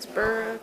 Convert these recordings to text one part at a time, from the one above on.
Greensboro.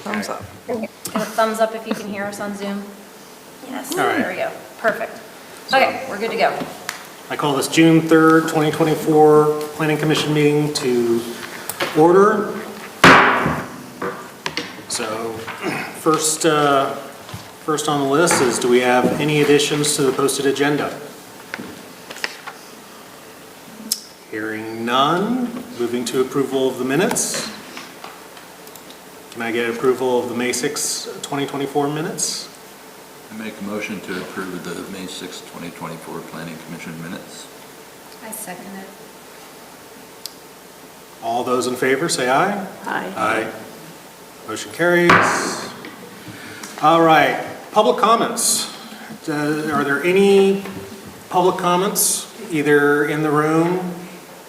Thumbs up. And a thumbs up if you can hear us on Zoom. Yes, All right. there we go. Perfect. Okay, we're good to go. I call this June 3rd, 2024 Planning Commission meeting to order. So first on the list is, do we have any additions to the posted agenda? Hearing none, moving to approval of the minutes. Can I get approval of the May 6, 2024 minutes? I make a motion to approve the May 6, 2024 Planning Commission minutes. I second it. All those in favor, say aye. Aye. Aye. Motion carries. All right, public comments. Are there any public comments, either in the room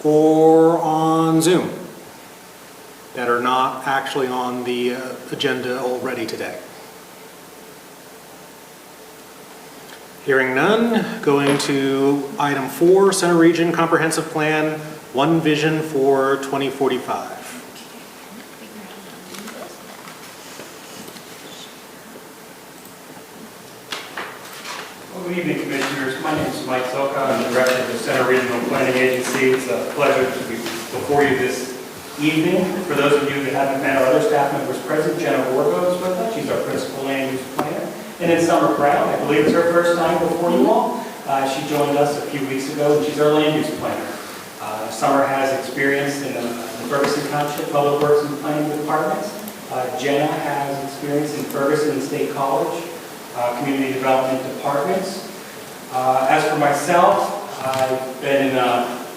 or on Zoom, that are not actually on the agenda already today? Hearing none, going to item 4, Center Region Comprehensive Plan, One Vision for 2045. Well, good evening, Commissioners. My name is Mike Selka. I'm the Director of the Center Regional Planning Agency. It's a pleasure to be before you this evening. For those of you that haven't met our other staff members present, Jenna Wargo is with us. She's our Principal Land Use Planner. And then Summer Brown, I believe it's her first time before you all. She joined us a few weeks ago, and she's our Land Use Planner. Summer has experience in the Ferguson Township Public Works and Planning Departments. Jenna has experience in Ferguson State College, Community Development Departments. As for myself, I've been in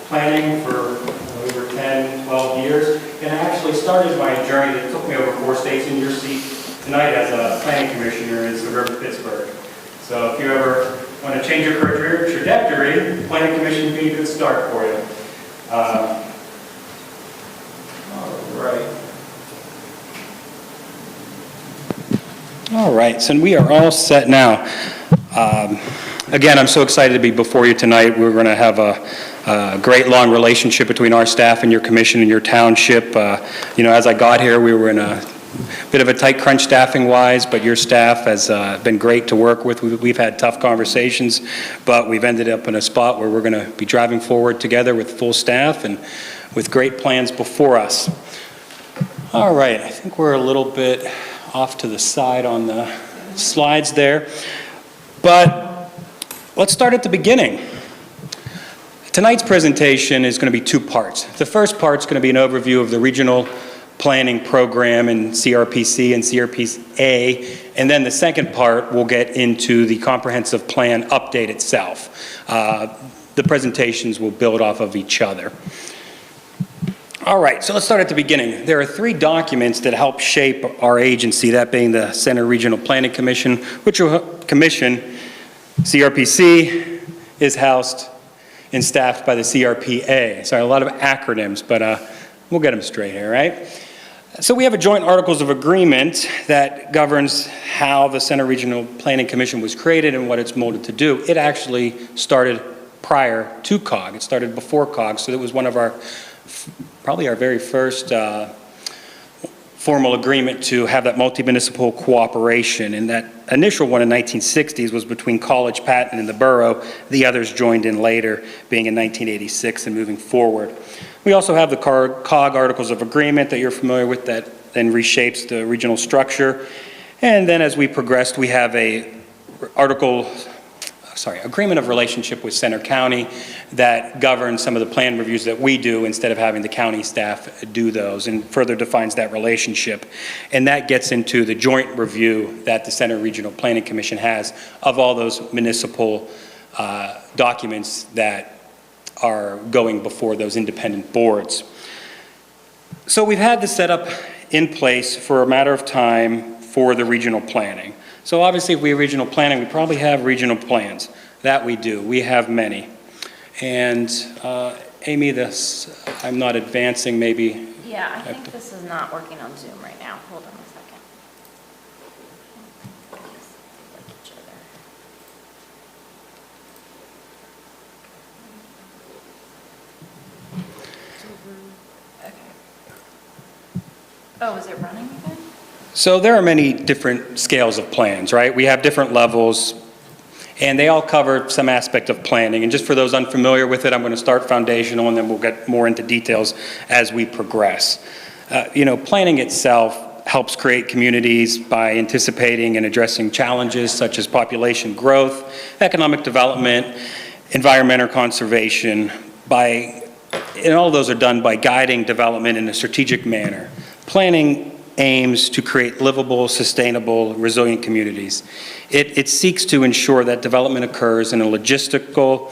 planning for over 10, 12 years, and I actually started my journey that took me over 4 states in your seat tonight as a planning commissioner in suburban Pittsburgh. So if you ever want to change your career trajectory, the planning commission would be a good start for you. All right. All right, so we are all set now. Again, I'm so excited to be before you tonight. We're going to have a great long relationship between our staff and your commission and your township. As I got here, we were in a bit of a tight crunch staffing-wise, but your staff has been great to work with. We've had tough conversations, but we've ended up in a spot where we're going to be driving forward together with full staff and with great plans before us. All right, I think we're a little bit off to the side on the slides there, but let's start at the beginning. Tonight's presentation is going to be 2 parts. The first part is going to be an overview of the regional planning program in CRPC and CRPA, and then the second part will get into the comprehensive plan update itself. The presentations will build off of each other. All right, so let's start at the beginning. There are 3 documents that help shape our agency, that being the Center Regional Planning Commission, which commission, CRPC, is housed and staffed by the CRPA. Sorry, a lot of acronyms, but we'll get them straight here, right? So we have a joint articles of agreement that governs how the Center Regional Planning Commission was created and what it's molded to do. It actually started prior to COG. It started before COG, so it was one of our, probably our very first formal agreement to have that multi-municipal cooperation. And that initial one in 1960s was between College, Patton, and the borough. The others joined in later, being in 1986 and moving forward. We also have the COG Articles of Agreement that you're familiar with that then reshapes the regional structure. And then as we progressed, we have a agreement of relationship with Center County that governs some of the plan reviews that we do instead of having the county staff do those, and further defines that relationship. And that gets into the joint review that the Center Regional Planning Commission has of all those municipal documents that are going before those independent boards. So we've had this set up in place for a matter of time for the regional planning. So obviously if we have regional planning, we probably have regional plans. That we do. We have many. And Amy, I'm not advancing, maybe. Yeah, I think this is not working on Zoom right now. Hold on a second. Like each other. Okay. Oh, is it running again? So there are many different scales of plans, right? We have different levels, and they all cover some aspect of planning. And just for those unfamiliar with it, I'm going to start foundational, and then we'll get more into details as we progress. Planning itself helps create communities by anticipating and addressing challenges such as population growth, economic development, environmental conservation, and all those are done by guiding development in a strategic manner. Planning aims to create livable, sustainable, resilient communities. It seeks to ensure that development occurs in a logical,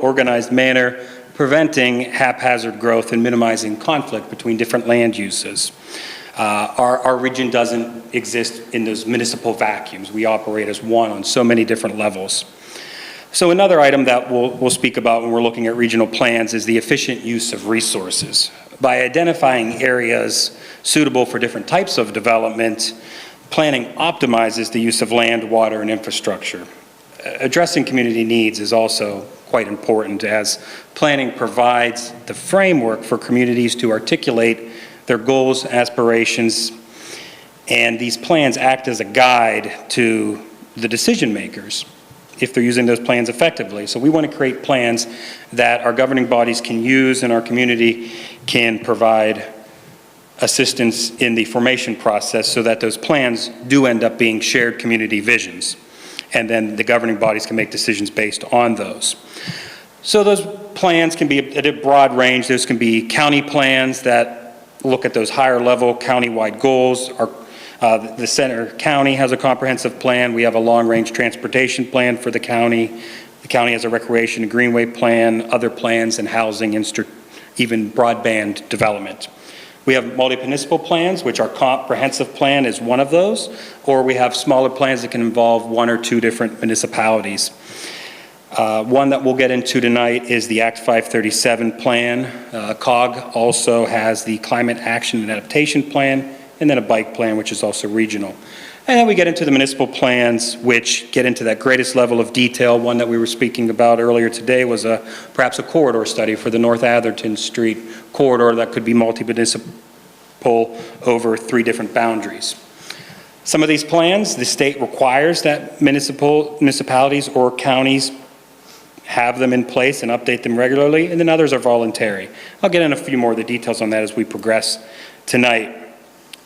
organized manner, preventing haphazard growth and minimizing conflict between different land uses. Our region doesn't exist in those municipal vacuums. We operate as one on so many different levels. So another item that we'll speak about when we're looking at regional plans is the efficient use of resources. By identifying areas suitable for different types of development, planning optimizes the use of land, water, and infrastructure. Addressing community needs is also quite important, as planning provides the framework for communities to articulate their goals, aspirations, and these plans act as a guide to the decision makers if they're using those plans effectively. So we want to create plans that our governing bodies can use and our community can provide assistance in the formation process so that those plans do end up being shared community visions. And then the governing bodies can make decisions based on those. So those plans can be at a broad range. Those can be county plans that look at those higher level county-wide goals. The center county has a comprehensive plan. We have a long-range transportation plan for the county. The county has a recreation and greenway plan, other plans in housing, and even broadband development. We have multi-municipal plans, which our comprehensive plan is one of those, or we have smaller plans that can involve one or two different municipalities. One that we'll get into tonight is the Act 537 plan. COG also has the Climate Action and Adaptation Plan, and then a bike plan, which is also regional. And then we get into the municipal plans, which get into that greatest level of detail. One that we were speaking about earlier today was perhaps a corridor study for the North Atherton Street corridor that could be multi-municipal over 3 different boundaries. Some of these plans, the state requires that municipalities or counties have them in place and update them regularly, and then others are voluntary. I'll get in a few more of the details on that as we progress tonight.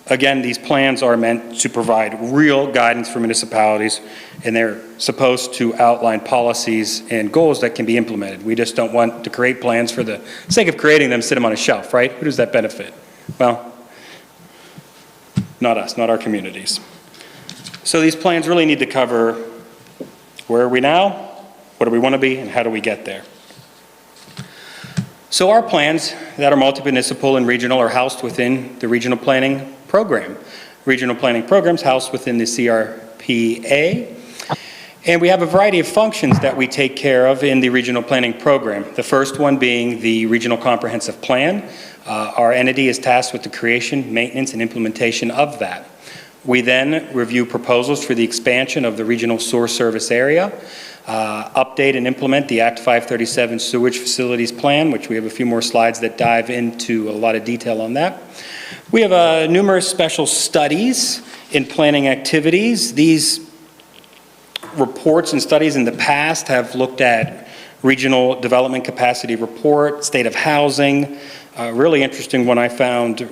Again, these plans are meant to provide real guidance for municipalities, and they're supposed to outline policies and goals that can be implemented. We just don't want to create plans for the sake of creating them, sit them on a shelf, right? Who does that benefit? Well, not us, not our communities. So these plans really need to cover where are we now, what do we want to be, and how do we get there? So our plans that are multi-municipal and regional are housed within the regional planning program. Regional planning programs housed within the CRPA. And we have a variety of functions that we take care of in the regional planning program. The first one being the regional comprehensive plan. Our entity is tasked with the creation, maintenance, and implementation of that. We then review proposals for the expansion of the regional sewer service area, update and implement the Act 537 sewage facilities plan, which we have a few more slides that dive into a lot of detail on that. We have numerous special studies in planning activities. These reports and studies in the past have looked at regional development capacity report, state of housing. Really interesting one I found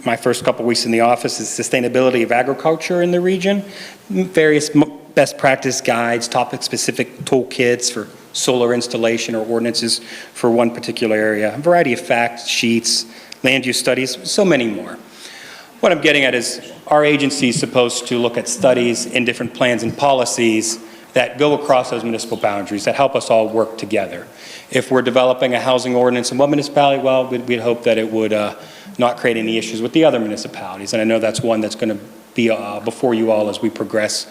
my first couple weeks in the office is sustainability of agriculture in the region. Various best practice guides, topic-specific toolkits for solar installation or ordinances for one particular area. A variety of fact sheets, land use studies, so many more. What I'm getting at is our agency is supposed to look at studies in different plans and policies that go across those municipal boundaries, that help us all work together. If we're developing a housing ordinance in one municipality, well, we'd hope that it would not create any issues with the other municipalities. And I know that's one that's going to be before you all as we progress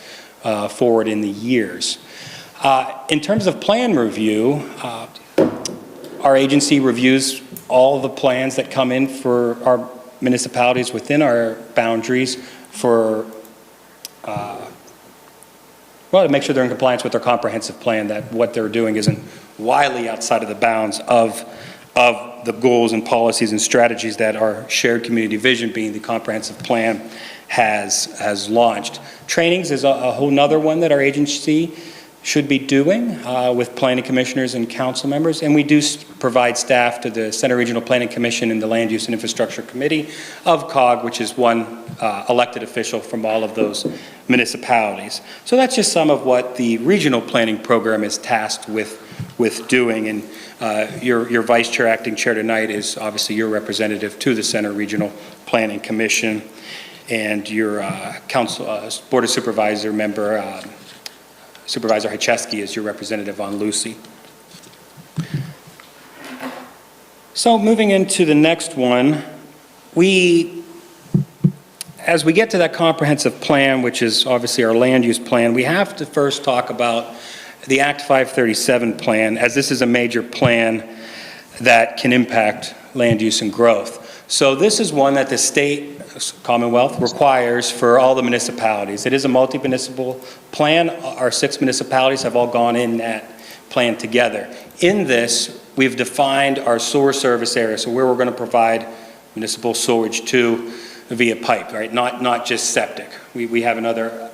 forward in the years. In terms of plan review, our agency reviews all the plans that come in for our municipalities within our boundaries for, well, to make sure they're in compliance with their comprehensive plan, that what they're doing isn't wildly outside of the bounds of of the goals and policies and strategies that our shared community vision, being the comprehensive plan, has launched. Trainings is a whole nother one that our agency should be doing with planning commissioners and council members, and we do provide staff to the Center Regional Planning Commission and the Land Use and Infrastructure Committee of COG, which is one elected official from all of those municipalities. So that's just some of what the regional planning program is tasked with doing, and your vice chair, acting chair tonight is obviously your representative to the Center Regional Planning Commission, and your council board of supervisor member Supervisor Hycheski is your representative on Lucy. So moving into the next one, as we get to that comprehensive plan, which is obviously our land use plan, we have to first talk about the Act 537 plan, as this is a major plan that can impact land use and growth. So this is one that the state Commonwealth requires for all the municipalities. It is a multi-municipal plan. Our 6 municipalities have all gone in that plan together. In this, we've defined our sewer service area, so where we're going to provide municipal sewage to via pipe, right? Not just septic. We have another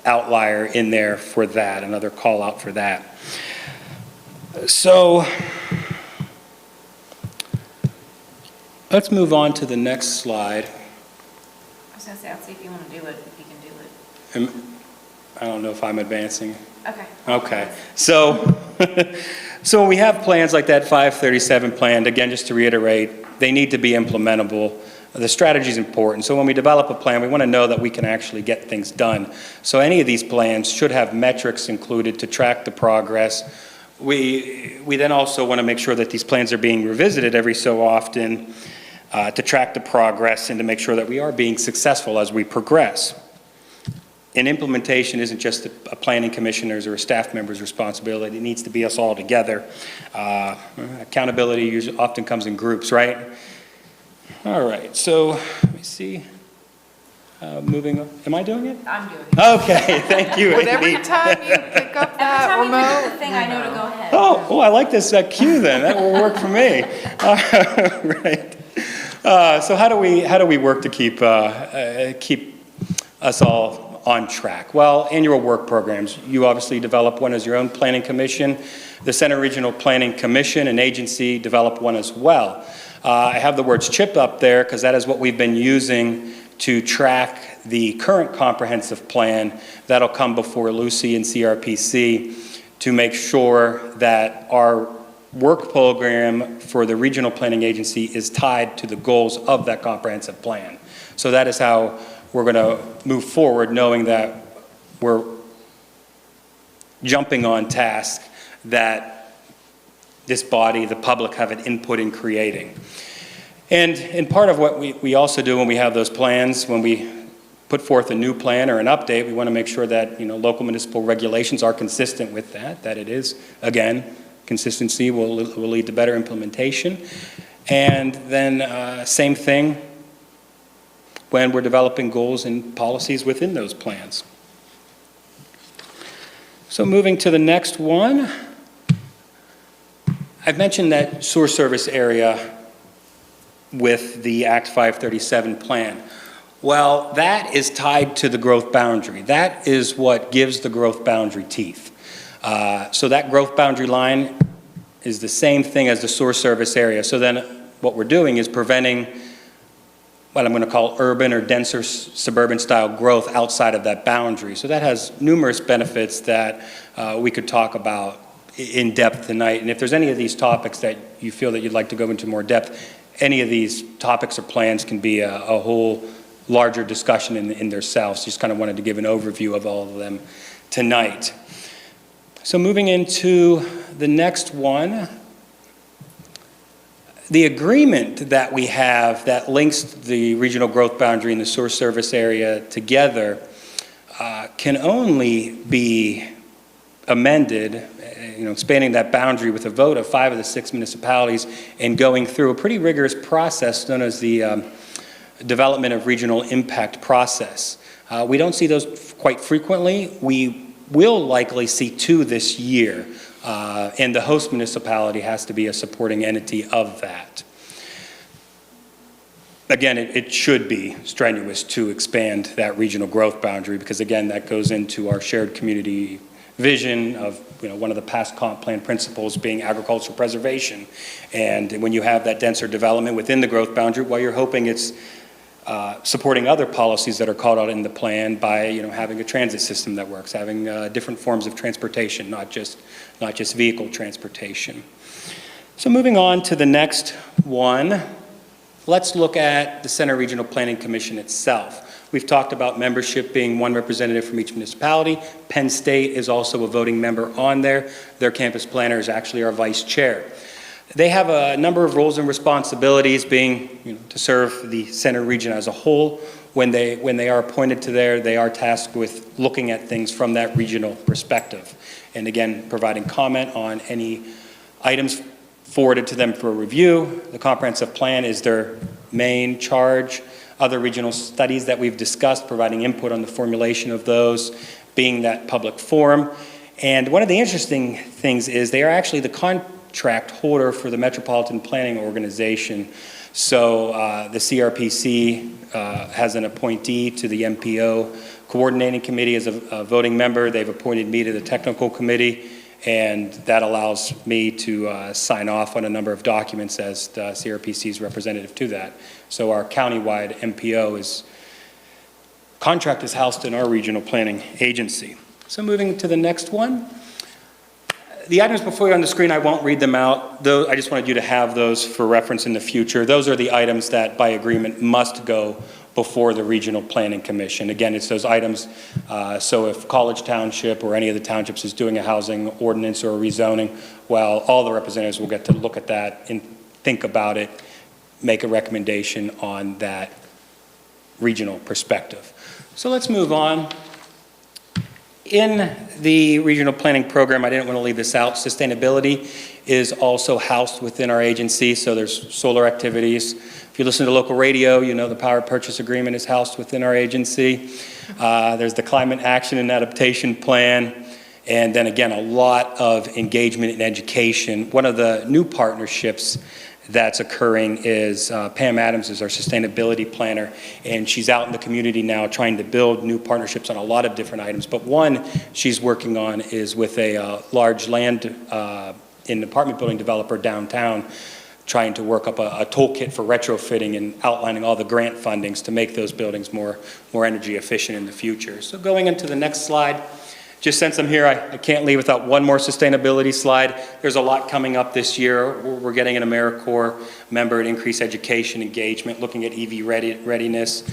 outlier in there for that, another call out for that. So let's move on to the next slide. I was gonna say, I'll see if you wanna do it, if you can do it. I don't know if I'm advancing. Okay. Okay, so when we have plans like that 537 plan, again, just to reiterate, they need to be implementable. The strategy is important. So when we develop a plan, we want to know that we can actually get things done. So any of these plans should have metrics included to track the progress. We then also want to make sure that these plans are being revisited every so often to track the progress and to make sure that we are being successful as we progress. And implementation isn't just a planning commissioner's or a staff member's responsibility. It needs to be us all together. Accountability usually often comes in groups, right? All right, so let me see. Moving on. Am I doing it? I'm doing it. Okay, thank you. But every Amy. time you pick up Every that time you pick up the remote. thing, I know to go ahead. Oh, I like this cue then. That will work for me. All right. So how do we work to keep us all on track? Well, annual work programs. You obviously develop one as your own planning commission. The Center Regional Planning Commission, an agency, developed one as well. I have the words CHIP up there because that is what we've been using to track the current comprehensive plan that'll come before Lucy and CRPC to make sure that our work program for the regional planning agency is tied to the goals of that comprehensive plan. So that is how we're going to move forward, knowing that we're jumping on task that this body, the public, have an input in creating. And part of what we also do when we have those plans, when we put forth a new plan or an update, we want to make sure that local municipal regulations are consistent with that it is, again, consistency will lead to better implementation. And then same thing when we're developing goals and policies within those plans. So moving to the next one. I've mentioned that sewer service area with the Act 537 plan. Well, that is tied to the growth boundary. That is what gives the growth boundary teeth. So that growth boundary line is the same thing as the sewer service area. So then what we're doing is preventing what I'm going to call urban or denser suburban style growth outside of that boundary. So that has numerous benefits that we could talk about in depth tonight. And if there's any of these topics that you feel that you'd like to go into more depth, any of these topics or plans can be a whole larger discussion in themselves. Just kind of wanted to give an overview of all of them tonight. So moving into the next one, the agreement that we have that links the regional growth boundary and the sewer service area together can only be amended, expanding that boundary with a vote of 5 of the 6 municipalities and going through a pretty rigorous process known as the development of regional impact process. We don't see those quite frequently. We will likely see 2 this year. and the host municipality has to be a supporting entity of that. Again, it should be strenuous to expand that regional growth boundary because, again, that goes into our shared community vision of, one of the past comp plan principles being agricultural preservation. And when you have that denser development within the growth boundary, while you're hoping it's supporting other policies that are called out in the plan by, having a transit system that works, having different forms of transportation, not just vehicle transportation. So moving on to the next one, let's look at the Center Regional Planning Commission itself. We've talked about membership being one representative from each municipality. Penn State is also a voting member on there. Their campus planner is actually our vice chair. They have a number of roles and responsibilities being, to serve the center region as a whole. When they are appointed to there, they are tasked with looking at things from that regional perspective. And again, providing comment on any items forwarded to them for review. The comprehensive plan is their main charge. Other regional studies that we've discussed, providing input on the formulation of those, being that public forum. And one of the interesting things is they are actually the contract holder for the Metropolitan Planning Organization. So the CRPC has an appointee to the MPO Coordinating Committee as a voting member. They've appointed me to the Technical Committee, and that allows me to sign off on a number of documents as the CRPC's representative to that. So our countywide MPO contract is housed in our regional planning agency. So moving to the next one. The items before you on the screen, I won't read them out. Though I just wanted you to have those for reference in the future. Those are the items that by agreement must go before the Regional Planning Commission. Again, it's those items, so if College Township or any of the townships is doing a housing ordinance or a rezoning, well, all the representatives will get to look at that and think about it, make a recommendation on that regional perspective. So let's move on. In the regional planning program, I didn't want to leave this out, sustainability is also housed within our agency, so there's solar activities. If you listen to local radio, you know the power purchase agreement is housed within our agency. There's the climate action and adaptation plan, and then again, a lot of engagement in education. One of the new partnerships that's occurring is Pam Adams is our sustainability planner, and she's out in the community now trying to build new partnerships on a lot of different items. But one she's working on is with a large land and apartment building developer downtown, trying to work up a toolkit for retrofitting and outlining all the grant fundings to make those buildings more energy efficient in the future. So going into the next slide, just since I'm here, I can't leave without one more sustainability slide. There's a lot coming up this year. We're getting an AmeriCorps member and increased education engagement, looking at EV readiness,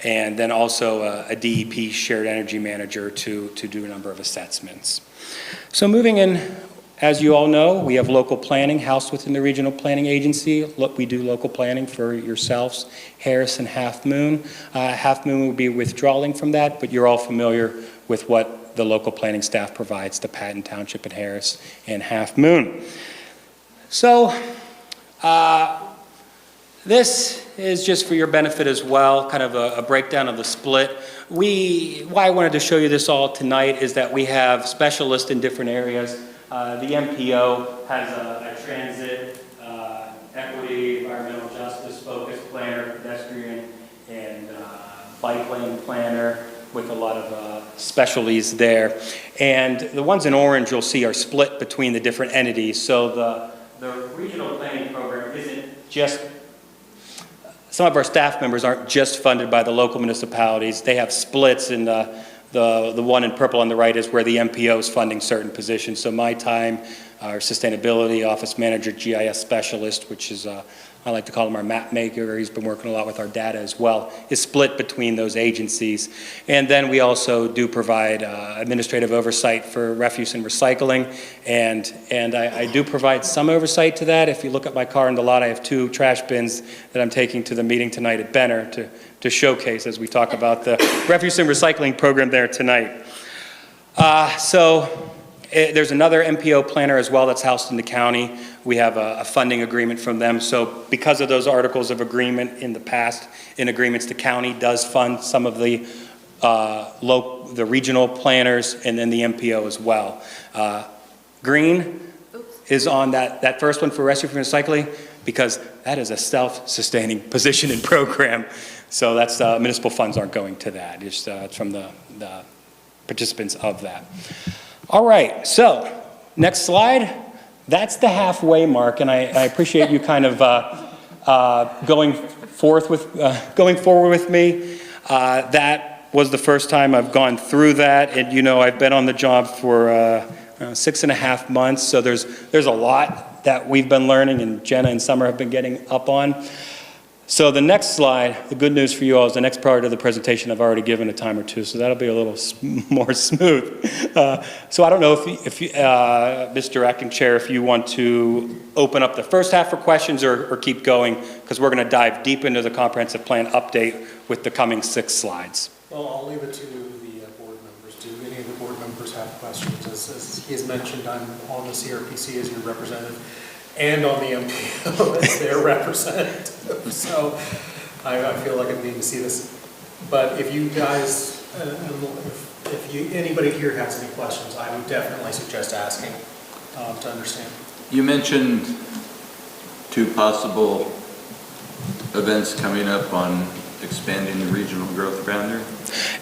and then also a DEP shared energy manager to do a number of assessments. So moving in, as you all know, we have local planning housed within the Regional Planning Agency. Look, we do local planning for yourselves, Harris and Half Moon. Half Moon will be withdrawing from that, but you're all familiar with what the local planning staff provides to Patton Township and Harris and Half Moon. So this is just for your benefit as well, kind of a breakdown of the split. Why I wanted to show you this all tonight is that we have specialists in different areas. The MPO has a transit, equity, environmental justice focused planner, pedestrian, and bike lane planner with a lot of specialties there. And the ones in orange you'll see are split between the different entities. So the regional planning program isn't just, some of our staff members aren't just funded by the local municipalities. They have splits, and the one in purple on the right is where the MPO is funding certain positions. So my time, our sustainability office manager, GIS specialist, which is I like to call him our map maker. He's been working a lot with our data as well, is split between those agencies. And then we also do provide administrative oversight for refuse and recycling. And I do provide some oversight to that. If you look at my car in the lot, I have 2 trash bins that I'm taking to the meeting tonight at Benner to showcase as we talk about the refuse and recycling program there tonight. There's another MPO planner as well that's housed in the county. We have a funding agreement from them. So because of those articles of agreement in the past, in agreements, the county does fund some of the regional planners and then the MPO as well. Green is on that first one for rescue from recycling, because that is a self-sustaining position and program. So that's, municipal funds aren't going to that. It's from the participants of that. All right, so next slide. That's the halfway mark, and I appreciate you kind of going forward with me. That was the first time I've gone through that, and you know, I've been on the job for 6.5 months, so there's a lot that we've been learning, and Jenna and Summer have been getting up on. So the next slide, the good news for you all is the next part of the presentation I've already given a time or two, so that'll be a little more smooth. So I don't know if you, Mr. Acting Chair, if you want to open up the first half for questions or keep going, because we're going to dive deep into the comprehensive plan update with the coming 6 slides. Well, I'll leave it to the board members. Do any of the board members have questions? As he has mentioned, I'm on the CRPC as your representative and on the MPO as their representative. So I feel like I need to see this. But if you guys, anybody here has any questions, I would definitely suggest asking to understand. You mentioned 2 possible events coming up on expanding the regional growth boundary.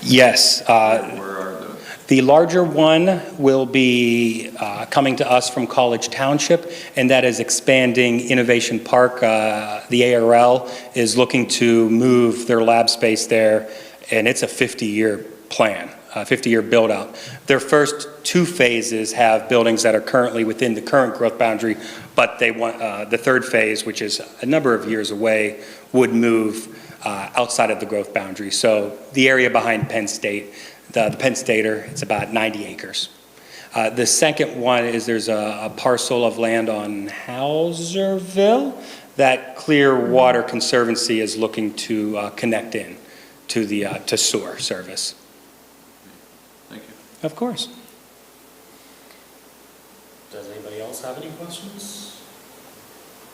Yes. Where are those? The larger one will be coming to us from College Township, and that is expanding Innovation Park. The ARL is looking to move their lab space there, and it's a 50-year plan, 50-year build-out. Their first 2 phases have buildings that are currently within the current growth boundary, but they want the 3rd phase, which is a number of years away, would move outside of the growth boundary. So the area behind Penn State, the Penn Stater, it's about 90 acres. The second one is there's a parcel of land on Hauserville that Clearwater Conservancy is looking to connect in to the to sewer service. Thank you. Of course. Does anybody else have any questions?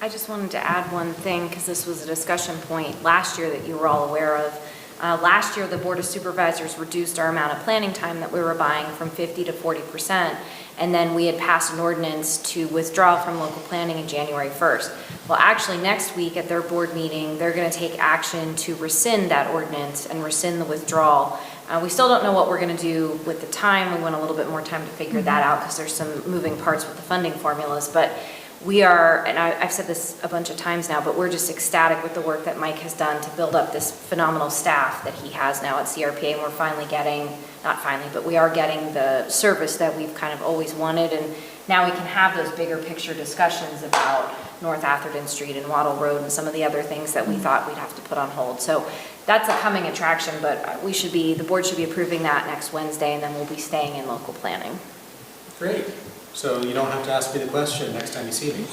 I just wanted to add one thing, because this was a discussion point last year that you were all aware of. Last year, the Board of Supervisors reduced our amount of planning time that we were buying from 50 to 40%, and then we had passed an ordinance to withdraw from local planning in January 1st. Well, actually, next week at their board meeting, they're going to take action to rescind that ordinance and rescind the withdrawal. We still don't know what we're going to do with the time. We want a little bit more time to figure that out, because there's some moving parts with the funding formulas, but we are, and I've said this a bunch of times now, but we're just ecstatic with the work that Mike has done to build up this phenomenal staff that he has now at CRPA, and we're finally getting, not finally, but we are getting the service that we've kind of always wanted, and now we can have those bigger picture discussions about North Atherton Street and Wattle Road and some of the other things that we thought we'd have to put on hold. So that's a coming attraction, but the board should be approving that next Wednesday, and then we'll be staying in local planning. Great. So you don't have to ask me the question next time you see me.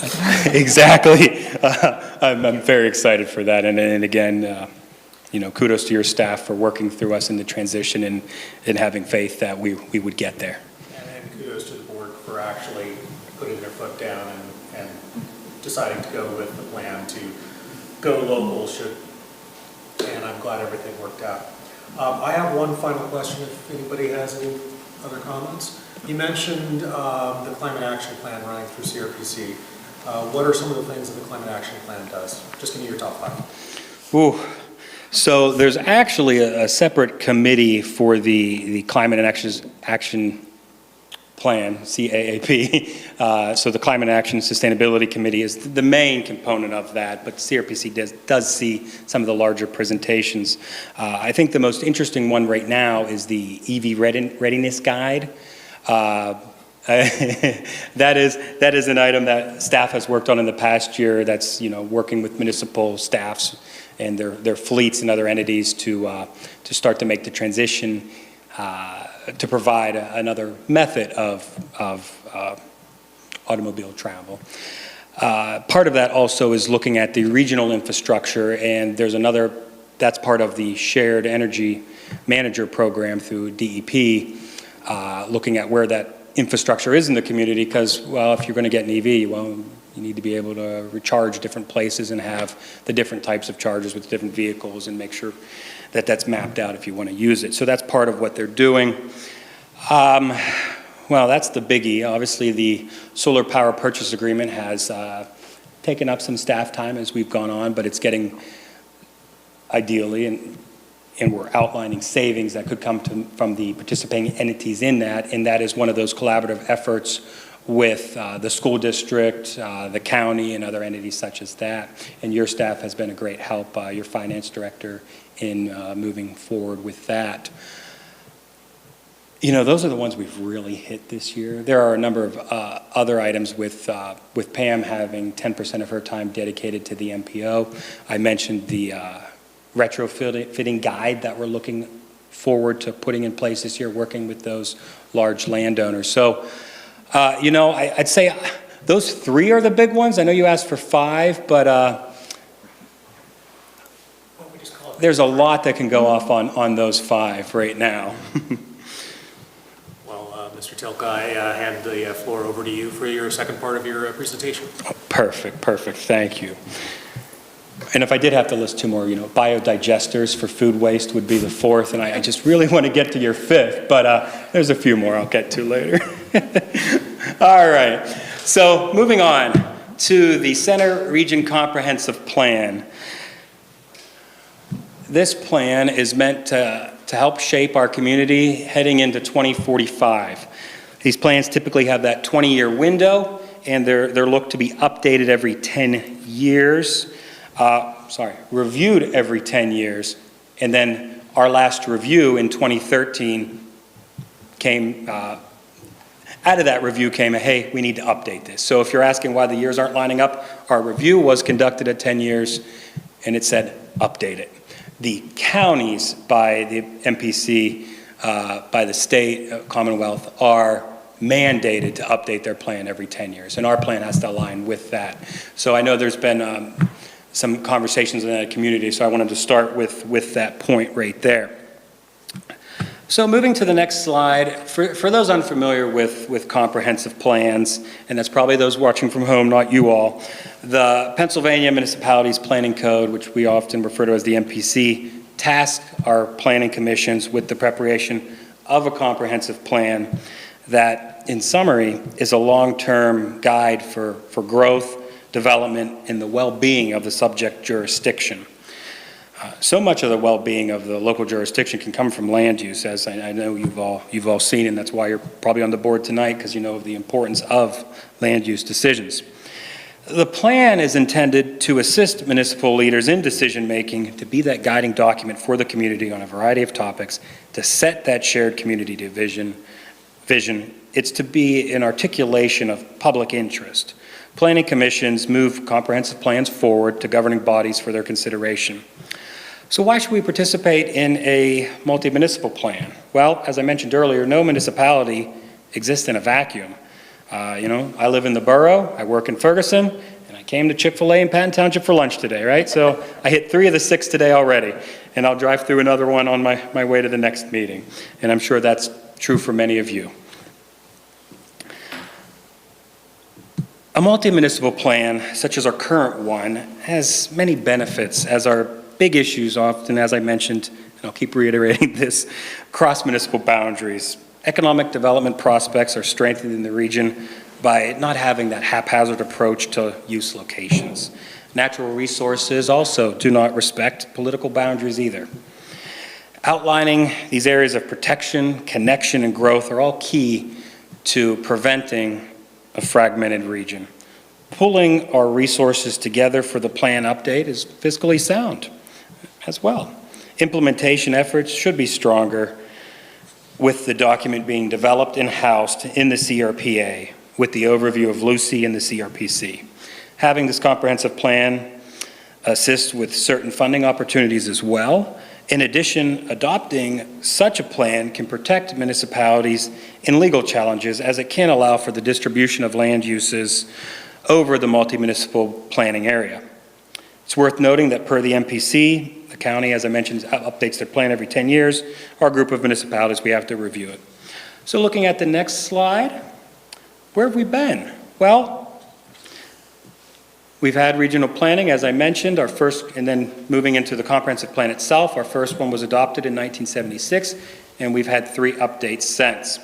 Exactly. I'm very excited for that. And again, you know, kudos to your staff for working through us in the transition and having faith that we would get there. And kudos to the board for actually putting their foot down and deciding to go with the plan to go local and I'm glad everything worked out. I have one final question if anybody has any other comments. You mentioned the Climate Action Plan running through CRPC. What are some of the things that the Climate Action Plan does? Just give me your top 5. Ooh. So there's actually a separate committee for the Climate and Action Plan, CAAP. So the Climate Action Sustainability Committee is the main component of that, but CRPC does see some of the larger presentations. I think the most interesting one right now is the EV Readiness Guide. That is an item that staff has worked on in the past year. That's, you know, working with municipal staffs and their fleets and other entities to start to make the transition to provide another method of automobile travel. Part of that also is looking at the regional infrastructure, and there's another, that's part of the Shared Energy Manager program through DEP, looking at where that infrastructure is in the community, because, well, if you're going to get an EV, well, you need to be able to recharge different places and have the different types of chargers with different vehicles and make sure that that's mapped out if you want to use it. So that's part of what they're doing. Well, that's the biggie. Obviously, the solar power purchase agreement has taken up some staff time as we've gone on, but it's getting, ideally, and we're outlining savings that could come from the participating entities in that, and that is one of those collaborative efforts with the school district, the county, and other entities such as that. And your staff has been a great help, your finance director, in moving forward with that. You know, those are the ones we've really hit this year. There are a number of other items with Pam having 10% of her time dedicated to the MPO. I mentioned the retrofitting guide that we're looking forward to putting in place this year, working with those large landowners. So, you know, I'd say those 3 are the big ones. I know you asked for 5, but there's a lot that can go off on those 5 right now. Mr. Tilka, I hand the floor over to you for your second part of your presentation. Oh, perfect, thank you. And if I did have to list 2 more, you know, biodigesters for food waste would be the 4th, and I just really want to get to your 5th, but there's a few more I'll get to later. All right, so moving on to the Center Region Comprehensive Plan. This plan is meant to help shape our community heading into 2045. These plans typically have that 20-year window, and they're looked to be updated every 10 years. Reviewed every 10 years. And then our last review in 2013 came, out of that review came a, hey, we need to update this. So if you're asking why the years aren't lining up, our review was conducted at 10 years, and it said update it. The counties by the MPC, by the state, Commonwealth, are mandated to update their plan every 10 years, and our plan has to align with that. So I know there's been some conversations in that community, so I wanted to start with that point right there. So moving to the next slide, for those unfamiliar with comprehensive plans, and that's probably those watching from home, not you all, the Pennsylvania Municipalities Planning Code, which we often refer to as the MPC, tasks our planning commissions with the preparation of a comprehensive plan that, in summary, is a long-term guide for growth, development, and the well-being of the subject jurisdiction. So much of the well-being of the local jurisdiction can come from land use, as I know you've all seen, and that's why you're probably on the board tonight, because you know of the importance of land use decisions. The plan is intended to assist municipal leaders in decision-making, to be that guiding document for the community on a variety of topics, to set that shared community vision. It's to be an articulation of public interest. Planning commissions move comprehensive plans forward to governing bodies for their consideration. So why should we participate in a multi-municipal plan? Well, as I mentioned earlier, no municipality exists in a vacuum. You know, I live in the borough, I work in Ferguson, and I came to Chick-fil-A in Patton Township for lunch today, right? So I hit 3 of the 6 today already, and I'll drive through another one on my way to the next meeting. And I'm sure that's true for many of you. A multi-municipal plan, such as our current one, has many benefits, as our big issues often, as I mentioned, and I'll keep reiterating this, cross municipal boundaries. Economic development prospects are strengthened in the region by not having that haphazard approach to use locations. Natural resources also do not respect political boundaries either. Outlining these areas of protection, connection, and growth are all key to preventing a fragmented region. Pulling our resources together for the plan update is fiscally sound as well. Implementation efforts should be stronger, with the document being developed and housed in the CRPA with the overview of Lucy and the CRPC. Having this comprehensive plan assists with certain funding opportunities as well. In addition, adopting such a plan can protect municipalities in legal challenges, as it can allow for the distribution of land uses over the multi-municipal planning area. It's worth noting that per the MPC, the county, as I mentioned, updates their plan every 10 years. Our group of municipalities, we have to review it. So looking at the next slide, where have we been? Well, we've had regional planning, as I mentioned, our first, and then moving into the comprehensive plan itself. Our first one was adopted in 1976, and we've had 3 updates since.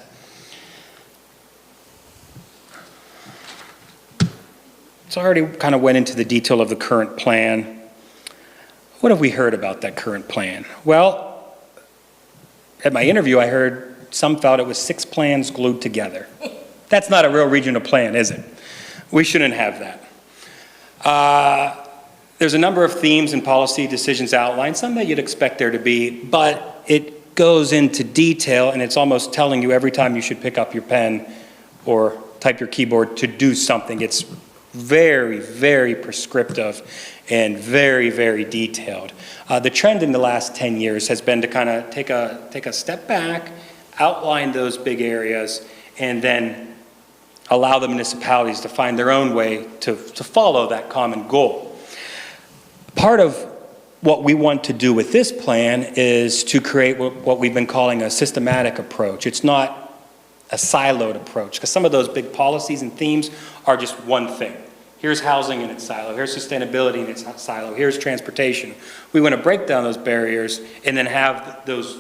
So I already kind of went into the detail of the current plan. What have we heard about that current plan? Well, at my interview, I heard some felt it was 6 plans glued together. That's not a real regional plan, is it? We shouldn't have that. There's a number of themes and policy decisions outlined, some that you'd expect there to be, but it goes into detail, and it's almost telling you every time you should pick up your pen or type your keyboard to do something. It's very, very prescriptive and very, very detailed. The trend in the last 10 years has been to kind of take a step back, outline those big areas, and then allow the municipalities to find their own way to follow that common goal. Part of what we want to do with this plan is to create what we've been calling a systematic approach. It's not a siloed approach, because some of those big policies and themes are just one thing. Here's housing in its silo, here's sustainability in its silo, here's transportation. We want to break down those barriers and then have those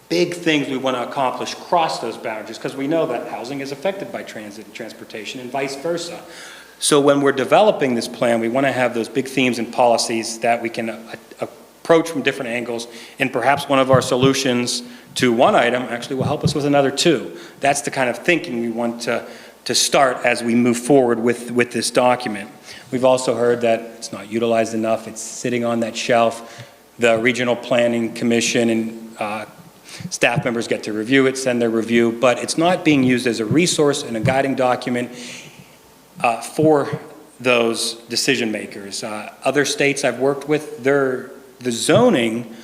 big things we want to accomplish cross those boundaries, because we know that housing is affected by transit and transportation and vice versa. So when we're developing this plan, we want to have those big themes and policies that we can approach from different angles, and perhaps one of our solutions to one item actually will help us with another two. That's the kind of thinking we want to start as we move forward with this document. We've also heard that it's not utilized enough. It's sitting on that shelf. The Regional Planning Commission and staff members get to review it, send their review, but it's not being used as a resource and a guiding document for those decision makers. Other states I've worked with, the zoning,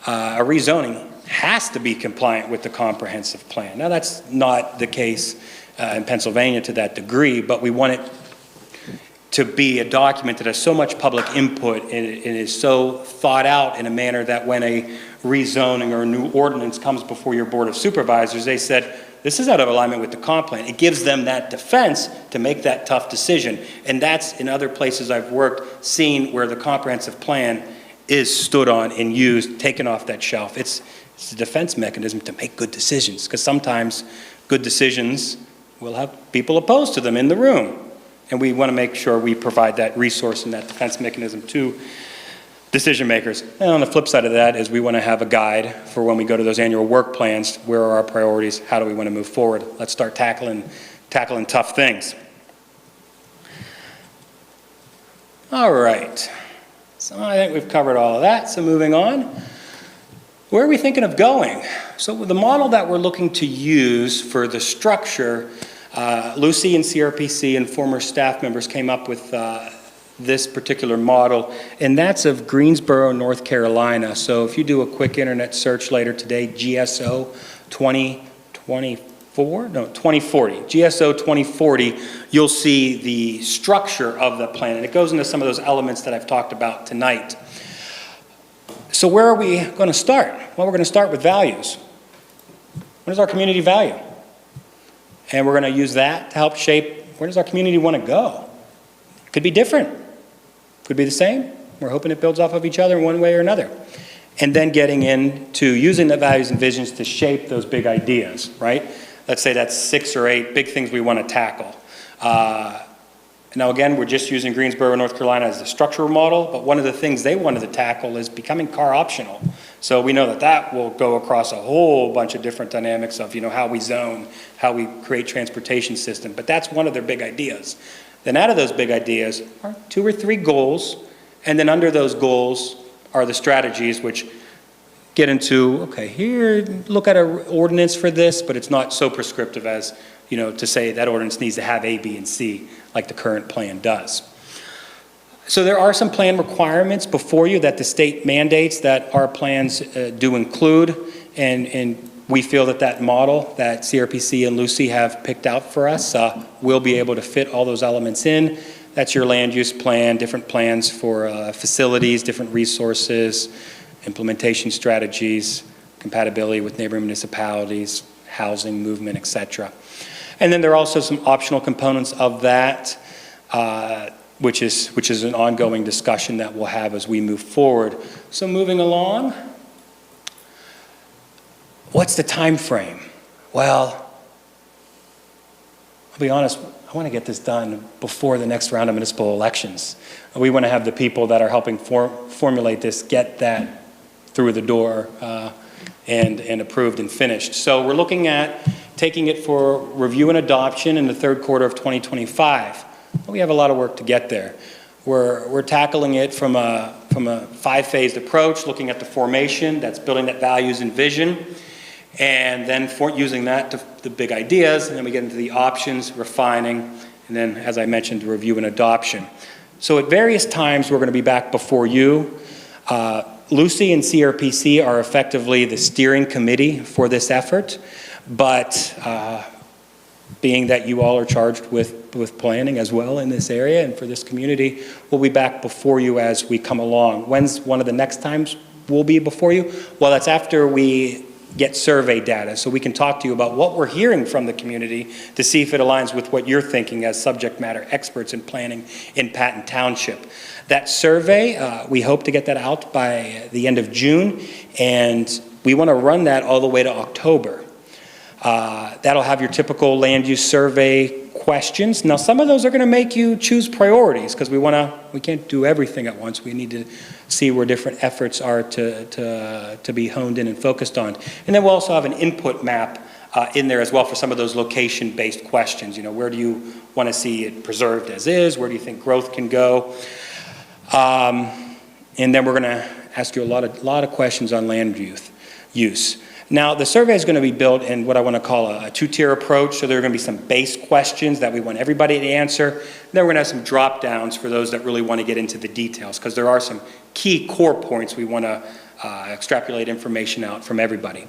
a rezoning has to be compliant with the comprehensive plan. Now that's not the case in Pennsylvania to that degree, but we want it to be a document that has so much public input and is so thought out in a manner that when a rezoning or a new ordinance comes before your Board of Supervisors, they said, this is out of alignment with the comp plan. It gives them that defense to make that tough decision. And that's, in other places I've worked, seen where the comprehensive plan is stood on and used, taken off that shelf. It's a defense mechanism to make good decisions, because sometimes good decisions will have people opposed to them in the room. And we want to make sure we provide that resource and that defense mechanism to decision makers. And on the flip side of that is we want to have a guide for when we go to those annual work plans. Where are our priorities? How do we want to move forward? Let's start tackling tough things. All right. So I think we've covered all of that. So moving on. Where are we thinking of going? So the model that we're looking to use for the structure, Lucy and CRPC and former staff members came up with this particular model, and that's of Greensboro, North Carolina. So if you do a quick internet search later today, GSO 2040, GSO 2040, you'll see the structure of the plan, and it goes into some of those elements that I've talked about tonight. So where are we going to start? Well, we're going to start with values. What is our community value? And we're going to use that to help shape where does our community want to go. It could be different. Could be the same. We're hoping it builds off of each other in one way or another. And then getting into using the values and visions to shape those big ideas, right? Let's say that's 6 or 8 big things we want to tackle. Now again, we're just using Greensboro, North Carolina as the structural model, but one of the things they wanted to tackle is becoming car optional. So we know that that will go across a whole bunch of different dynamics of, how we zone, how we create transportation system, but that's one of their big ideas. Then out of those big ideas are 2 or 3 goals, and then under those goals are the strategies which get into, okay, here, look at an ordinance for this, but it's not so prescriptive as, to say that ordinance needs to have A, B, and C like the current plan does. So there are some plan requirements before you that the state mandates that our plans do include, and we feel that model that CRPC and Lucy have picked out for us will be able to fit all those elements in. That's your land use plan, different plans for facilities, different resources, implementation strategies, compatibility with neighboring municipalities, housing movement, etc. And then there are also some optional components of that, which is an ongoing discussion that we'll have as we move forward. So moving along, what's the time frame? Well, I'll be honest, I want to get this done before the next round of municipal elections. We want to have the people that are helping formulate this get that through the door and approved and finished. So we're looking at taking it for review and adoption in the third quarter of 2025. We have a lot of work to get there. We're tackling it from a five-phased approach, looking at the formation, that's building that values and vision, and then using that to the big ideas, and then we get into the options, refining, and then, as I mentioned, review and adoption. So at various times, we're going to be back before you. Lucy and CRPC are effectively the steering committee for this effort, but being that you all are charged with planning as well in this area and for this community, we'll be back before you as we come along. When's one of the next times we'll be before you? Well, that's after we get survey data, so we can talk to you about what we're hearing from the community to see if it aligns with what you're thinking as subject matter experts in planning in Patton Township. That survey, we hope to get that out by the end of June, and we want to run that all the way to October. That'll have your typical land use survey questions. Now, some of those are going to make you choose priorities because we can't do everything at once. We need to see where different efforts are to be honed in and focused on. And then we'll also have an input map in there as well for some of those location-based questions. You know, where do you want to see it preserved as is? Where do you think growth can go? And then we're going to ask you a lot of questions on land use. Now, the survey is going to be built in what I want to call a two-tier approach. So there are going to be some base questions that we want everybody to answer. Then we're going to have some drop-downs for those that really want to get into the details, because there are some key core points we want to extrapolate information out from everybody.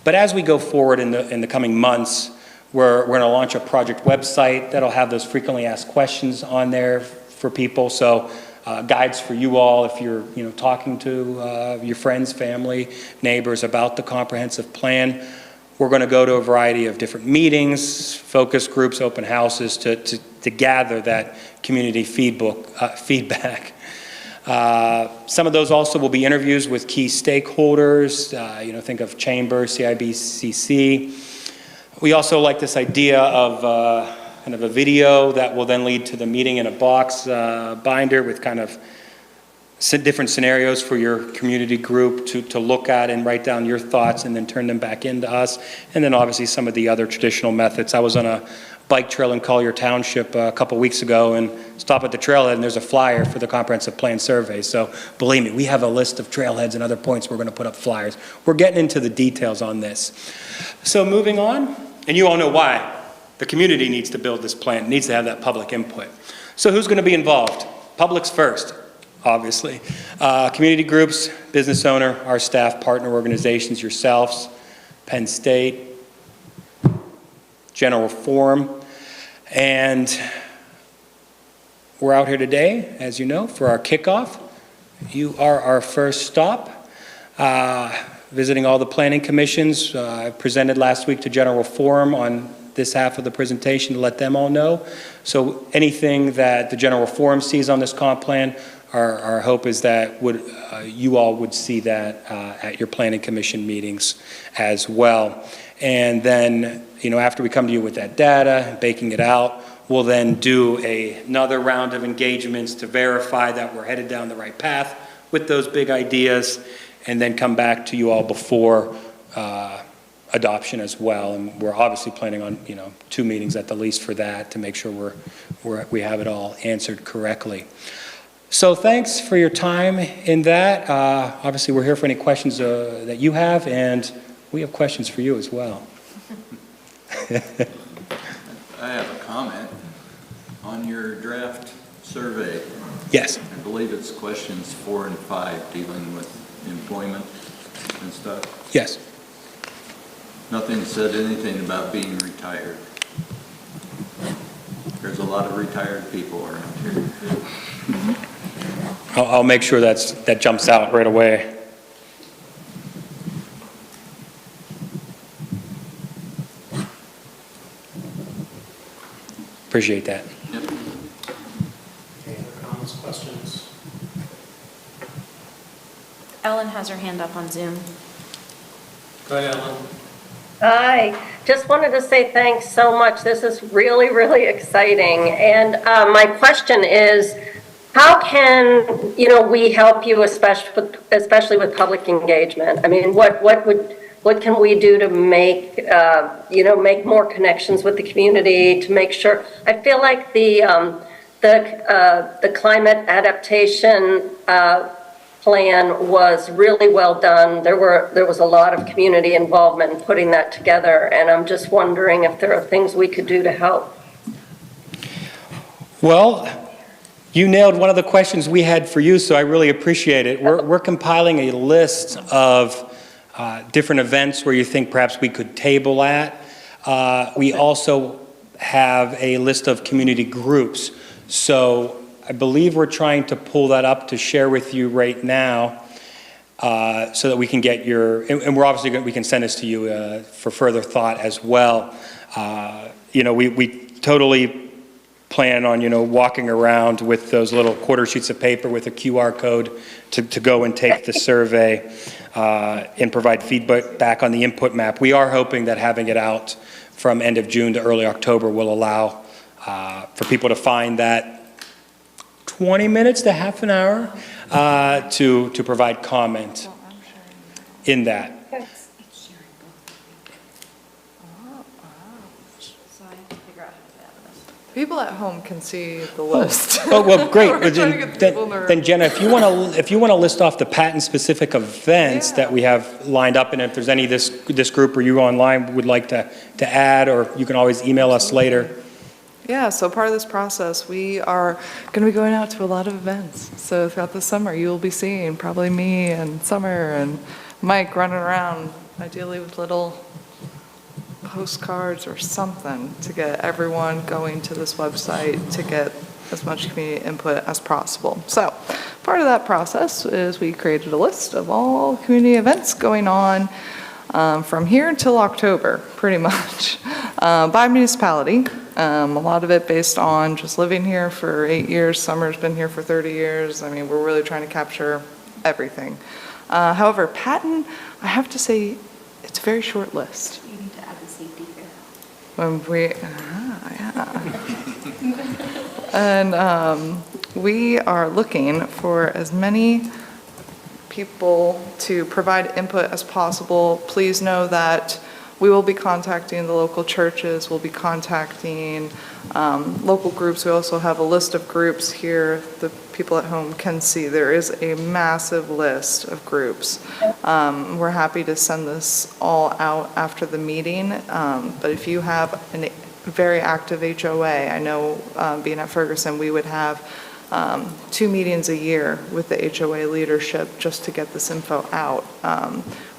But as we go forward in the coming months, we're going to launch a project website that'll have those frequently asked questions on there for people. So guides for you all if you're talking to your friends, family, neighbors about the comprehensive plan. We're going to go to a variety of different meetings, focus groups, open houses to gather that community feedback. Some of those also will be interviews with key stakeholders. Think of Chamber, CIBCC. We also like this idea of kind of a video that will then lead to the meeting in a box binder with kind of different scenarios for your community group to look at and write down your thoughts and then turn them back into us. And then obviously some of the other traditional methods. I was on a bike trail in Collier Township a couple weeks ago and stop at the trailhead and there's a flyer for the comprehensive plan survey. So believe me, we have a list of trailheads and other points we're going to put up flyers. We're getting into the details on this. So moving on, and you all know why. The community needs to build this plan, needs to have that public input. So who's going to be involved? Public's first, obviously. Community groups, business owner, our staff, partner organizations, yourselves, Penn State, General Forum. And we're out here today, as you know, for our kickoff. You are our first stop. Visiting all the planning commissions. I presented last week to General Forum on this half of the presentation to let them all know. So anything that the General Forum sees on this comp plan, our hope is that you all would see that at your planning commission meetings as well. And then, after we come to you with that data, baking it out, we'll then do another round of engagements to verify that we're headed down the right path with those big ideas, and then come back to you all before adoption as well. And we're obviously planning on 2 meetings at the least for that to make sure we have it all answered correctly. So thanks for your time in that. Obviously we're here for any questions that you have, and we have questions for you as well. I have a comment on your draft survey. Yes. I believe it's questions 4 and 5 dealing with employment and stuff. Yes. Nothing said anything about being retired. There's a lot of retired people around here. I'll make sure that jumps out right away. Appreciate that. Yep. Any other comments, questions? Ellen has her hand up on Zoom. Go ahead, Ellen. Hi, just wanted to say thanks so much. This is really, really exciting. And my question is, how can, we help you, especially with public engagement? I mean, what can we do to make, make more connections with the community, to make sure? I feel like the climate adaptation plan was really well done. There was a lot of community involvement in putting that together, and I'm just wondering if there are things we could do to help. Well, you nailed one of the questions we had for you, so I really appreciate it. We're compiling a list of different events where you think perhaps we could table at. We also have a list of community groups. So I believe we're trying to pull that up to share with you right now so that we can get and we're obviously we can send this to you for further thought as well. We totally plan on, walking around with those little quarter sheets of paper with a QR code to go and take the survey and provide feedback back on the input map. We are hoping that having it out from end of June to early October will allow for people to find that 20 minutes to half an hour to provide comment in that. People at home can see the list. Oh, well, great. We're trying to get people in the room. Then Jenna, if you want to list off the Patton-specific events that we have lined up, and if there's any this group or you online would like to add, or you can always email us later. Yeah, so part of this process, we are going to be going out to a lot of events. So throughout the summer, you will be seeing probably me and Summer and Mike running around, ideally with little postcards or something to get everyone going to this website to get as much community input as possible. So part of that process is we created a list of all community events going on from here until October, pretty much, by municipality. A lot of it based on just living here for 8 years. Summer's been here for 30 years. I mean, we're really trying to capture everything. However, Patton, I have to say, it's a very short list. You need to add the safety fair. And we are looking for as many people to provide input as possible. Please know that we will be contacting the local churches, we'll be contacting local groups. We also have a list of groups here the people at home can see. There is a massive list of groups. We're happy to send this all out after the meeting, but if you have a very active HOA, I know being at Ferguson, we would have 2 meetings a year with the HOA leadership just to get this info out.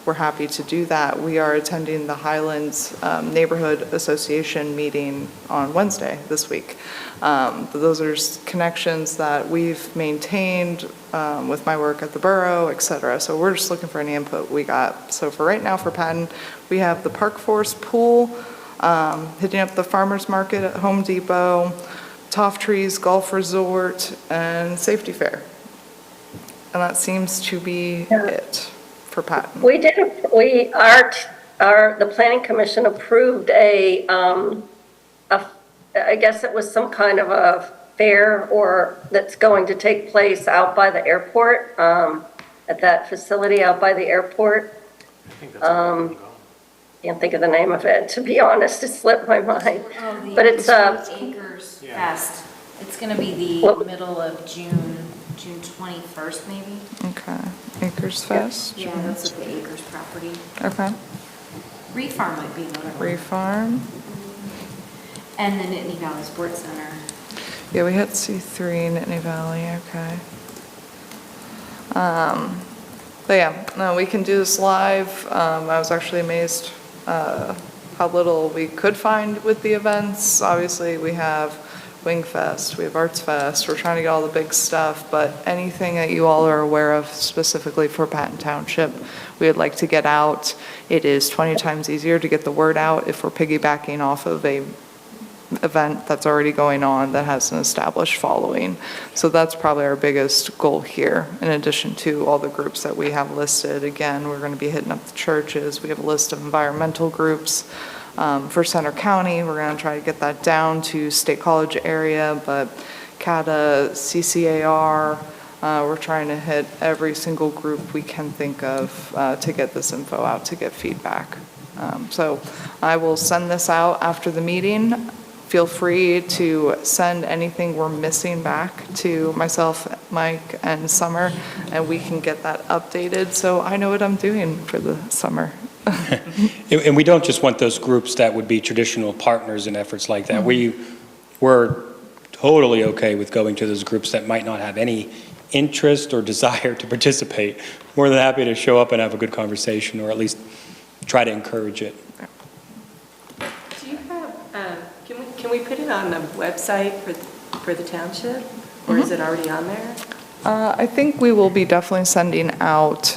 We're happy to do that. We are attending the Highlands Neighborhood Association meeting on Wednesday this week. Those are connections that we've maintained with my work at the borough, et cetera. So we're just looking for any input we got. So for right now, for Patton, we have the Park Forest Pool, hitting up the Farmers Market at Home Depot, Toff Trees Golf Resort, and Safety Fair. And that seems to be it for Patton. The Planning Commission approved I guess it was some kind of a fair that's going to take place out by the airport, at that facility out by the airport. I think that's Can't think of the name of it, to be honest, it slipped my mind. But it's Acres Fest. It's going to be the middle of June 21st, maybe? Okay. Acres Fest? Yeah, that's at the Acres property. Okay. Reed Farm might be another one. Reed Farm. And the Nittany Valley Sports Center. Yeah, we hit C3, Nittany Valley, okay. But yeah, no, we can do this live. I was actually amazed how little we could find with the events. Obviously, we have Wing Fest, we have Arts Fest, we're trying to get all the big stuff, but anything that you all are aware of specifically for Patton Township, we would like to get out. It is 20 times easier to get the word out if we're piggybacking off of a event that's already going on that has an established following. So that's probably our biggest goal here, in addition to all the groups that we have listed. Again, we're going to be hitting up the churches. We have a list of environmental groups. For Center County, we're going to try to get that down to State College area, but CATA, CCAR, we're trying to hit every single group we can think of to get this info out, to get feedback. So I will send this out after the meeting. Feel free to send anything we're missing back to myself, Mike, and Summer, and we can get that updated so I know what I'm doing for the summer. And we don't just want those groups that would be traditional partners in efforts like that. We're totally okay with going to those groups that might not have any interest or desire to participate. More than happy to show up and have a good conversation, or at least try to encourage it. Do you have, can we put it on the website for the township, or is it already on there? I think we will be definitely sending out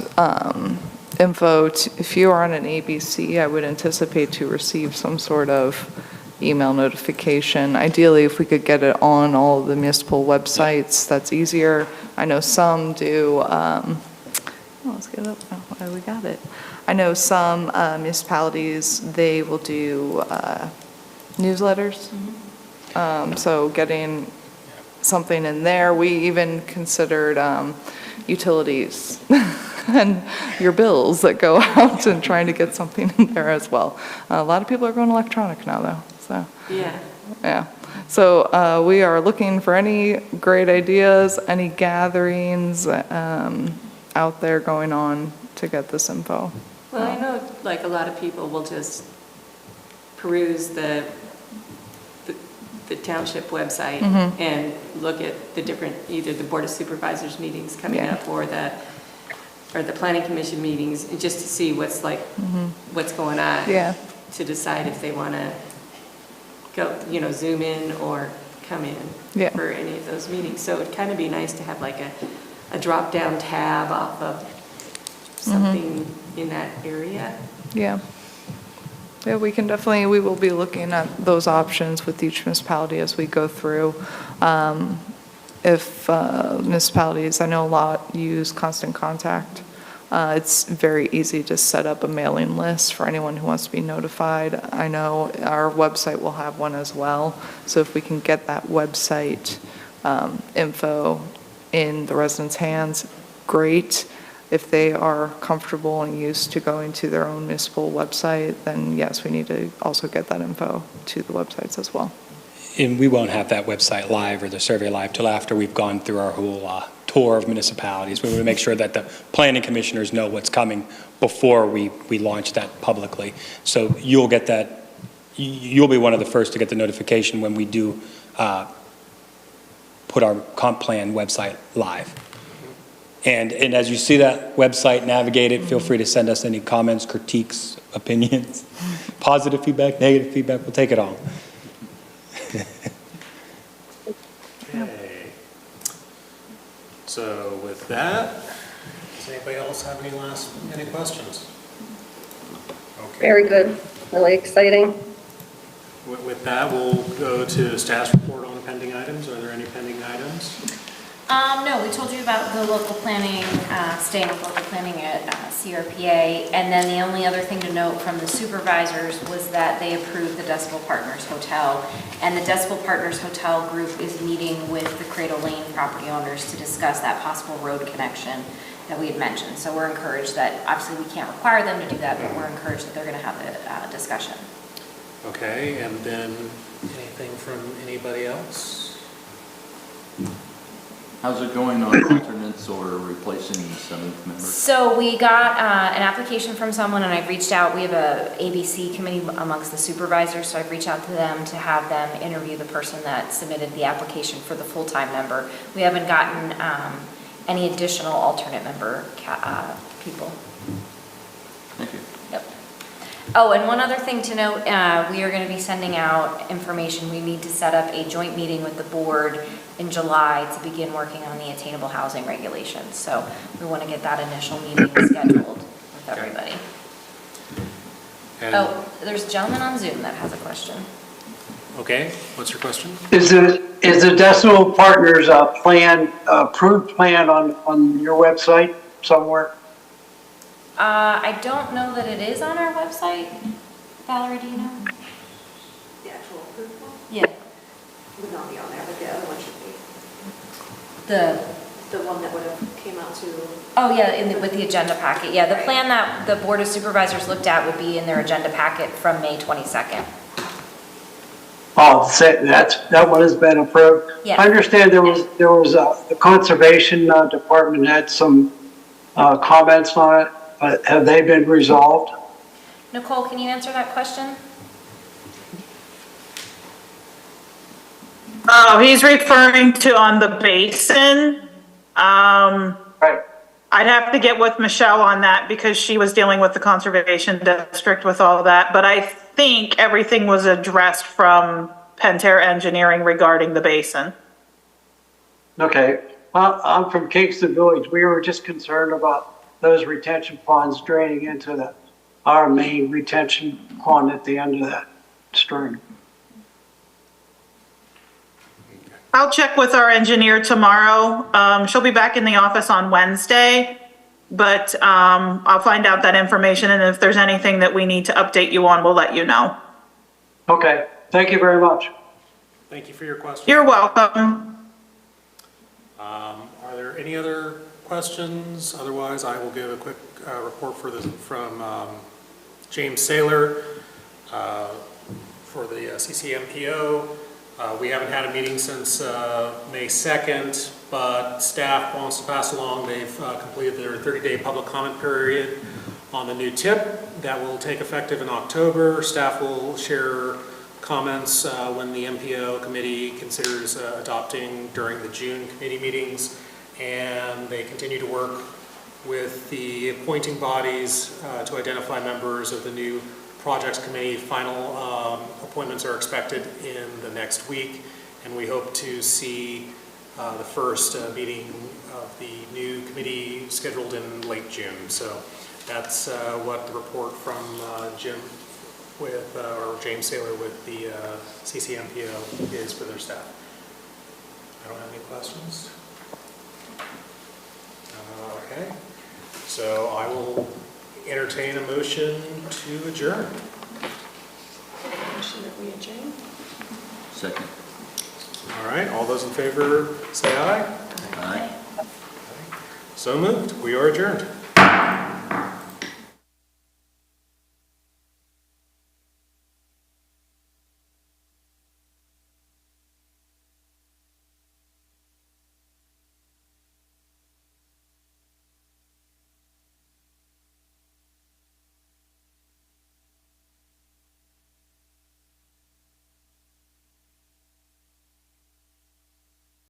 info. If you are on an ABC, I would anticipate to receive some sort of email notification. Ideally, if we could get it on all the municipal websites, that's easier. I know some do, let's get it up. Oh, we got it. I know some municipalities, they will do newsletters. So getting something in there. We even considered utilities and your bills that go out, and trying to get something in there as well. A lot of people are going electronic now, though. So yeah. So we are looking for any great ideas, any gatherings out there going on to get this info. Well, I know like a lot of people will just peruse the township website and look at the different, either the Board of Supervisors meetings coming up or the Planning Commission meetings, just to see what's like, what's going on. To decide if they want to go, Zoom in or come in for any of those meetings. So it'd kind of be nice to have like a drop-down tab off of something in that area. Yeah, we can definitely, we will be looking at those options with each municipality as we go through. If municipalities, I know a lot use Constant Contact. It's very easy to set up a mailing list for anyone who wants to be notified. I know our website will have one as well. So if we can get that website info in the residents' hands, great. If they are comfortable and used to going to their own municipal website, then yes, we need to also get that info to the websites as well. And we won't have that website live or the survey live till after we've gone through our whole tour of municipalities. We want to make sure that the planning commissioners know what's coming before we launch that publicly. So you'll get that, you'll be one of the first to get the notification when we do put our comp plan website live. And as you see that website, navigate it, feel free to send us any comments, critiques, opinions, positive feedback, negative feedback, we'll take it all. Okay. So with that, does anybody else have any questions? Okay. Very good, really exciting. With that, we'll go to staff's report on pending items. Are there any pending items? No, we told you about the local planning, staying with local planning at CRPA, and then the only other thing to note from the supervisors was that they approved the Decibel Partners Hotel, and the Decibel Partners Hotel group is meeting with the Cradle Lane property owners to discuss that possible road connection that we had mentioned. So we're encouraged that, obviously we can't require them to do that, but we're encouraged that they're going to have a discussion. Okay, and then anything from anybody else? How's it going on alternates or replacing the seventh member? So we got an application from someone, and I've reached out. We have a ABC committee amongst the supervisors, so I've reached out to them to have them interview the person that submitted the application for the full-time member. We haven't gotten any additional alternate member people. Thank you. Yep. Oh, and one other thing to note, we are going to be sending out information. We need to set up a joint meeting with the board in July to begin working on the attainable housing regulations. So we want to get that initial meeting scheduled with everybody. And Oh, there's a gentleman on Zoom that has a question. Okay, what's your question? Is the Decimal Partners plan, approved plan on your website somewhere? I don't know that it is on our website. Valerie, do you know? The actual approved one Yeah. would not be on there, but the other one should be. The The one that would have came out to, Oh, yeah, with the agenda packet. Yeah, the plan that the Board of Supervisors looked at would be in their agenda packet from May 22nd. Oh, that one has been approved? Yeah. I understand there was the Conservation Department had some comments on it, but have they been resolved? Nicole, can you answer that question? He's referring to on the basin. Right. I'd have to get with Michelle on that because she was dealing with the conservation district with all that. But I think everything was addressed from Pentair Engineering regarding the basin. Okay. I'm from Kingston Village. We were just concerned about those retention ponds draining into our main retention pond at the end of that stream. I'll check with our engineer tomorrow. She'll be back in the office on Wednesday, but I'll find out that information, and if there's anything that we need to update you on, we'll let you know. Okay. Thank you very much. Thank you for your question. You're welcome. Are there any other questions? Otherwise, I will give a quick report from James Saylor for the CCMPO. We haven't had a meeting since May 2nd, but staff wants to pass along, they've completed their 30-day public comment period on the new tip that will take effective in October. Staff will share comments when the MPO committee considers adopting during the June committee meetings, and they continue to work with the appointing bodies to identify members of the new projects committee. Final appointments are expected in the next week, and we hope to see the first meeting of the new committee scheduled in late June. So that's what the report from Jim with, or James Saylor with the CCMPO is for their staff. I don't have any questions. Okay, so I will entertain a motion to adjourn. motion that we adjourn. Second. All right, all those in favor say aye. Aye. So moved. We are adjourned.